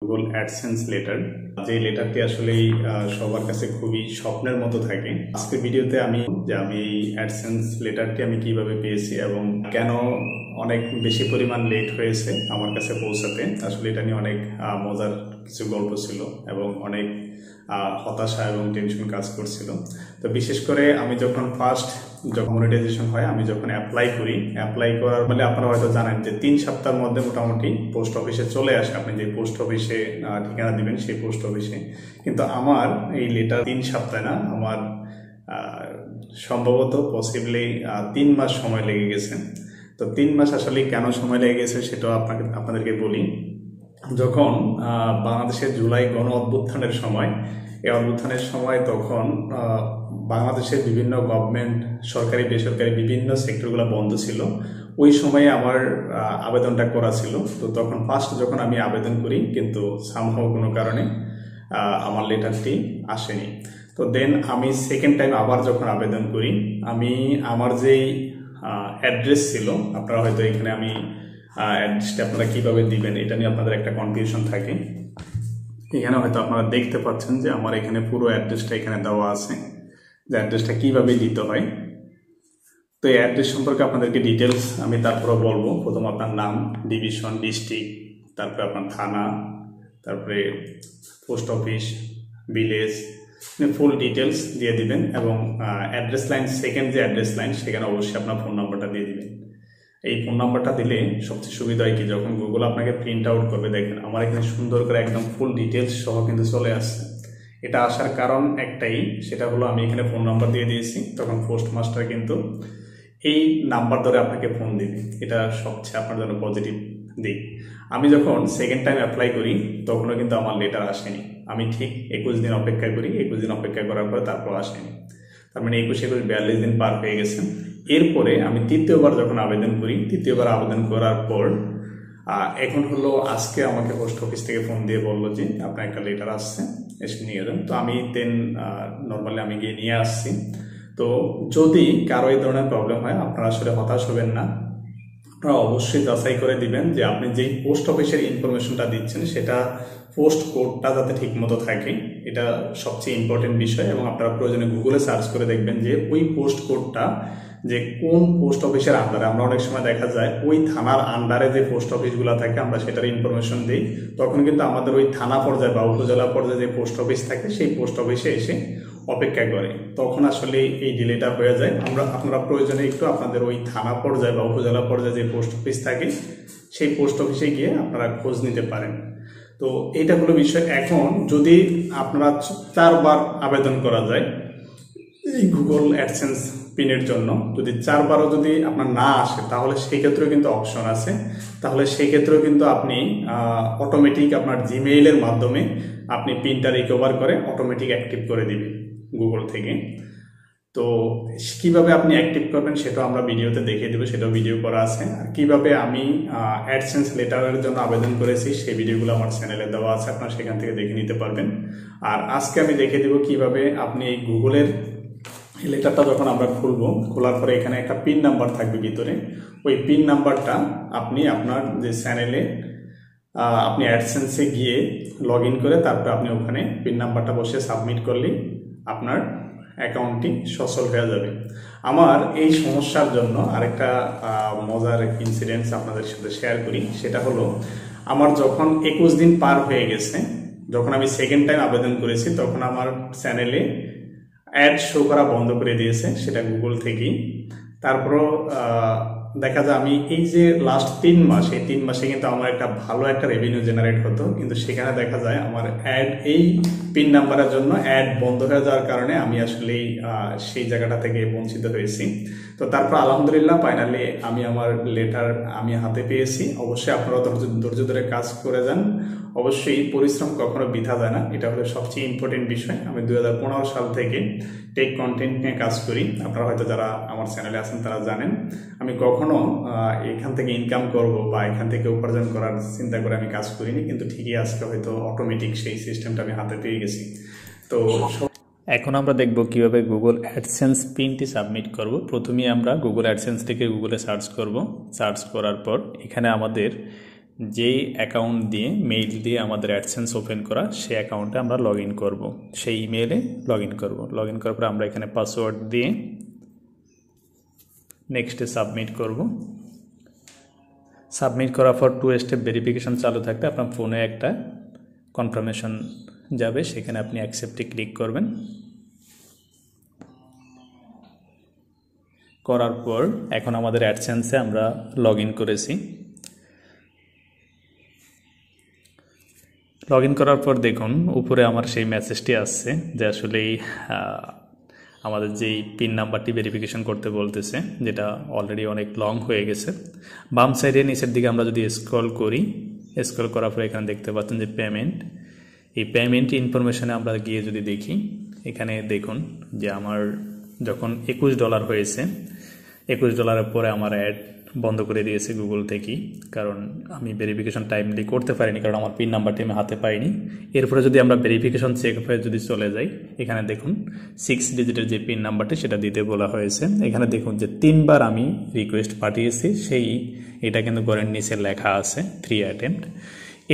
Google AdSense letter, যে লেটারটি আসলেই সবার কাছে খুবই স্বপ্নের মতো থাকে। আজকের ভিডিওতে আমি এই অ্যাডসেন্স লেটারটি আমি কিভাবে পেয়েছি এবং কেন অনেক বেশি পরিমাণ লেট হয়েছে আমার কাছে পৌঁছাতে। আসলে এটা নিয়ে অনেক মজার কিছু গল্প ছিল এবং অনেক হতাশা এবং টেনশন কাজ করছিল। তো বিশেষ করে আমি যখন মনিটাইজেশন হয়, আমি যখন অ্যাপ্লাই করার মানে আপনারা হয়তো জানেন যে 3 সপ্তাহের মধ্যে মোটামুটি পোস্ট অফিসে চলে আসে। আপনি যে পোস্ট অফিসে ঠিকানা দিবেন সেই পোস্ট অফিসে, কিন্তু আমার এই লেটার 3 সপ্তাহে না, আমার সম্ভবত পসিবলি 3 মাস সময় লেগে গেছে। তো 3 মাস আসলে কেন সময় লেগে গেছে সেটাও আপনাদেরকে বলি। যখন বাংলাদেশের জুলাই গণ অভ্যুত্থানের সময়, এই অভ্যুত্থানের সময় তখন বাংলাদেশের বিভিন্ন গভর্নমেন্ট, সরকারি বেসরকারি বিভিন্ন সেক্টরগুলো বন্ধ ছিল। ওই সময়ে আমার আবেদনটা করা ছিল। তো তখন ফার্স্ট যখন আমি আবেদন করি, কিন্তু সামহাও কোনো কারণে আমার লেটারটি আসেনি। তো দেন আমি সেকেন্ড টাইম আবার যখন আবেদন করি, আমি আমার যেই অ্যাড্রেস ছিল, আপনারা হয়তো এখানে আমি অ্যাড্রেসটা আপনারা কিভাবে দিবেন এটা নিয়ে আপনাদের একটা কনফিউশন থাকে। এখানে হয়তো আপনারা দেখতে পাচ্ছেন যে আমার এখানে পুরো অ্যাড্রেসটা এখানে দেওয়া আছে, যে অ্যাড্রেসটা কিভাবে দিতে হয়। তো এই অ্যাড্রেস সম্পর্কে আপনাদেরকে ডিটেলস আমি তারপরে বলবো। প্রথম আপনার নাম, ডিভিশন, ডিস্ট্রিক্ট, তারপরে আপনার থানা, তারপরে post office, village, full details দিয়ে দিবেন। এবং অ্যাড্রেস লাইন, সেকেন্ড যে অ্যাড্রেস লাইন, সেখানে অবশ্যই আপনার ফোন নাম্বারটা দিয়ে দিবেন। এই ফোন নাম্বারটা দিলে সবচেয়ে সুবিধা হয় কি, যখন গুগল আপনাকে প্রিন্ট আউট করবে, দেখেন আমার এখানে সুন্দর করে একদম ফুল ডিটেলস সহ কিন্তু চলে আসছে। এটা আসার কারণ একটাই, সেটা হলো আমি এখানে ফোন নাম্বার দিয়ে দিয়েছি। তখন পোস্ট মাস্টার কিন্তু এই নাম্বার ধরে আপনাকে ফোন দিবে। এটা সবচেয়ে আপনার জন্য পজিটিভ দিক। আমি যখন সেকেন্ড টাইম অ্যাপ্লাই করি তখনও কিন্তু আমার লেটার আসেনি। আমি ঠিক 21 দিন অপেক্ষা করি, 21 দিন অপেক্ষা করার পরে তারপর আসেনি। তার মানে 42 দিন পার হয়ে গেছে। এরপরে আমি তৃতীয়বার যখন আবেদন করি, তৃতীয়বার আবেদন করার পর এখন হলো আজকে আমাকে পোস্ট অফিস থেকে ফোন দিয়ে বললো যে আপনার একটা লেটার আসছে, এসে নিয়ে যান। তো আমি নর্মালি আমি গিয়ে নিয়ে আসছি। তো যদি কারো এই ধরনের প্রবলেম হয়, আপনারা আসলে হতাশ হবেন না। আপনারা অবশ্যই যাচাই করে দিবেন যে আপনি যেই পোস্ট অফিসের ইনফরমেশনটা দিচ্ছেন সেটা পোস্ট কোডটা যাতে ঠিক মতো থাকে, এটা সবচেয়ে ইম্পর্টেন্ট বিষয়। এবং আপনারা প্রয়োজনে গুগলে সার্চ করে দেখবেন যে ওই পোস্ট কোডটা যে কোন পোস্ট অফিসের আন্ডারে। আমরা অনেক সময় দেখা যায় ওই থানার আন্ডারে যে পোস্ট অফিসগুলো থাকে আমরা সেটার ইনফরমেশন দিই, তখন কিন্তু আমাদের ওই থানা পর্যায়ে বা উপজেলা পর্যায়ে যে পোস্ট অফিস থাকে সেই পোস্ট অফিসে এসে অপেক্ষা করে, তখন আসলে এই ডিলেটা হয়ে যায়। আপনারা প্রয়োজনে একটু আপনাদের ওই থানা পর্যায়ে বা উপজেলা পর্যায়ে যে পোস্ট অফিস থাকে সেই পোস্ট অফিসে গিয়ে আপনারা খোঁজ নিতে পারেন। তো এইটা হলো বিষয়। এখন যদি আপনারা 4 বার আবেদন করা যায় এই গুগল অ্যাডসেন্স পিনের জন্য, যদি 4 বারও যদি আপনার না আসে, তাহলে সেই ক্ষেত্রেও কিন্তু অপশন আছে। তাহলে সেই ক্ষেত্রেও কিন্তু আপনি অটোমেটিক আপনার জিমেইলের মাধ্যমে আপনি পিনটা রিকভার করে অটোমেটিক অ্যাক্টিভ করে দিবেন গুগল থেকে। তো কিভাবে আপনি অ্যাক্টিভ করবেন সেটাও আমরা ভিডিওতে দেখিয়ে দেবো, সেটাও ভিডিও করা আছে। আর কিভাবে আমি অ্যাডসেন্স লেটারের জন্য আবেদন করেছি সেই ভিডিওগুলো আমার চ্যানেলে দেওয়া আছে, আপনারা সেখান থেকে দেখে নিতে পারবেন। আর আজকে আমি দেখিয়ে দেবো কিভাবে আপনি এই গুগলের লেটারটা যখন আমরা খুলবো, খোলার পরে এখানে একটা পিন নাম্বার থাকবে ভিতরে। ওই পিন নাম্বারটা আপনি আপনার যে চ্যানেলে আপনি অ্যাডসেন্সে গিয়ে লগ ইন করে তারপরে আপনি ওখানে পিন নাম্বারটা বসে সাবমিট করলেই আপনার অ্যাকাউন্টটি সচল হয়ে যাবে। আমার এই সমস্যার জন্য আরেকটা মজার ইনসিডেন্টস আপনাদের সাথে শেয়ার করি। সেটা হলো আমার যখন 21 দিন পার হয়ে গেছে, যখন আমি সেকেন্ড টাইম আবেদন করেছি, তখন আমার চ্যানেলে অ্যাড শো করা বন্ধ করে দিয়েছে, সেটা গুগল থেকেই। তারপরও দেখা যায় আমি এই যে লাস্ট 3 মাস, এই 3 মাসে কিন্তু আমার একটা ভালো একটা রেভিনিউ জেনারেট হতো, কিন্তু সেখানে দেখা যায় আমার অ্যাড এই পিন নাম্বারের জন্য অ্যাড বন্ধ হয়ে যাওয়ার কারণে আমি আসলে সেই জায়গাটা থেকে বঞ্চিত হয়েছি। তো তারপর আলহামদুলিল্লাহ ফাইনালি আমি আমার লেটার আমি হাতে পেয়েছি। অবশ্যই আপনারা ধৈর্য ধরে কাজ করে যান। অবশ্যই পরিশ্রম কখনো বৃথা যায় না, এটা হলো সবচেয়ে ইম্পর্টেন্ট বিষয়। আমি 2015 সাল থেকে টেক কন্টেন্ট নিয়ে কাজ করি। আপনারা হয়তো যারা আমার চ্যানেলে আছেন তারা জানেন আমি কখনো এখান থেকে ইনকাম করব বা এখান থেকে উপার্জন করার চিন্তা করে আমি কাজ করিনি, কিন্তু ঠিকই আজকে হয়তো অটোমেটিক সেই সিস্টেমটা আমি হাতে পেয়ে গেছি। তো এখন আমরা দেখব কিভাবে গুগল অ্যাডসেন্স পিনটি সাবমিট করব। প্রথমেই আমরা গুগল অ্যাডসেন্স থেকে গুগলে সার্চ করব। সার্চ করার পর এখানে আমাদের যেই অ্যাকাউন্ট দিয়ে মেইল দিয়ে আমাদের অ্যাডসেন্স ওপেন করা সেই অ্যাকাউন্টে আমরা লগ ইন করবো, সেই ইমেলে লগ ইন করবো। লগ ইন করার পর আমরা এখানে পাসওয়ার্ড দিয়ে নেক্সটে সাবমিট করব। সাবমিট করার পর 2 স্টেপ ভেরিফিকেশন চালু থাকবে। আপনার ফোনে একটা কনফার্মেশন যাবে, সেখানে আপনি অ্যাকসেপ্টে ক্লিক করবেন। করার পর এখন আমাদের অ্যাডসেন্সে আমরা লগ ইন করেছি। লগ ইন করার পর দেখুন উপরে আমার সেই মেসেজটি আসছে যে আসলেই আমাদের যেই পিন নাম্বারটি ভেরিফিকেশন করতে বলতেছে, যেটা অলরেডি অনেক লং হয়ে গেছে। বাম সাইডে নিচের দিকে আমরা যদি স্ক্রল করি, স্ক্রল করার পর এখানে দেখতে পাচ্ছেন যে পেমেন্ট, এই পেমেন্ট ইনফরমেশনে আমরা গিয়ে যদি দেখি, এখানে দেখুন যে আমার যখন $21 হয়েছে, $21 পরে আমার অ্যাড বন্ধ করে দিয়েছে গুগল থেকেই, কারণ আমি ভেরিফিকেশন টাইমলি করতে পারিনি, কারণ আমার পিন নাম্বারটি আমি হাতে পাইনি। এরপরে যদি আমরা ভেরিফিকেশন চেক হয়ে যদি চলে যাই, এখানে দেখুন 6 ডিজিটের যে পিন নাম্বারটি সেটা দিতে বলা হয়েছে। এখানে দেখুন যে 3 বার আমি রিকোয়েস্ট পাঠিয়েছি, এটা কিন্তু ঘরের নিচে লেখা আছে 3 অ্যাটেম্প্ট।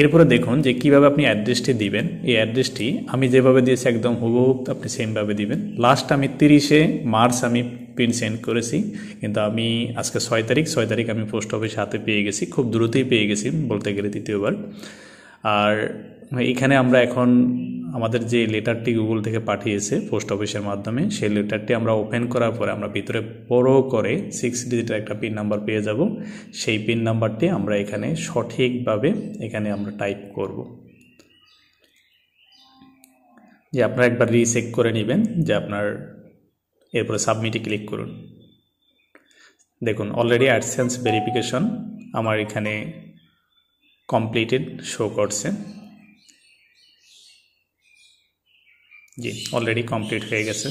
এরপরে দেখুন যে কিভাবে আপনি অ্যাড্রেসটি দিবেন। এই অ্যাড্রেসটি আমি যেভাবে দিয়েছি একদম হুবহু আপনি সেমভাবে দিবেন। লাস্ট আমি 30শে মার্চ আমি পিন সেন্ড করেছি, কিন্তু আমি আজকে 6 তারিখ আমি পোস্ট অফিসে হাতে পেয়ে গেছি, খুব দ্রুতই পেয়ে গেছি বলতে গেলে দ্বিতীয়বার। আর এখানে আমরা এখন আমাদের যে লেটারটি গুগল থেকে পাঠিয়েছে পোস্ট অফিসের মাধ্যমে, সেই লেটারটি আমরা ওপেন করার পরে আমরা ভিতরে বড় করে 6 ডিজিটের একটা পিন নাম্বার পেয়ে যাব। সেই পিন নাম্বারটি আমরা এখানে সঠিকভাবে এখানে আমরা টাইপ করব। যে আপনারা একবার রিচেক করে নেবেন যে আপনার, এরপরে সাবমিটে ক্লিক করুন। দেখুন অলরেডি অ্যাডসেন্স ভেরিফিকেশন আমার এখানে কমপ্লিটেড শো করছে। জি, অলরেডি কমপ্লিট হয়ে গেছে।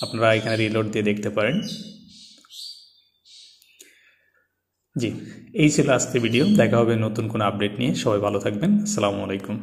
আপনারা এখানে রিলোড দিয়ে দেখতে পারেন। জি, এই ছিল আজকের ভিডিও। দেখা হবে নতুন কোনো আপডেট নিয়ে। সবাই ভালো থাকবেন। আসসালামু আলাইকুম।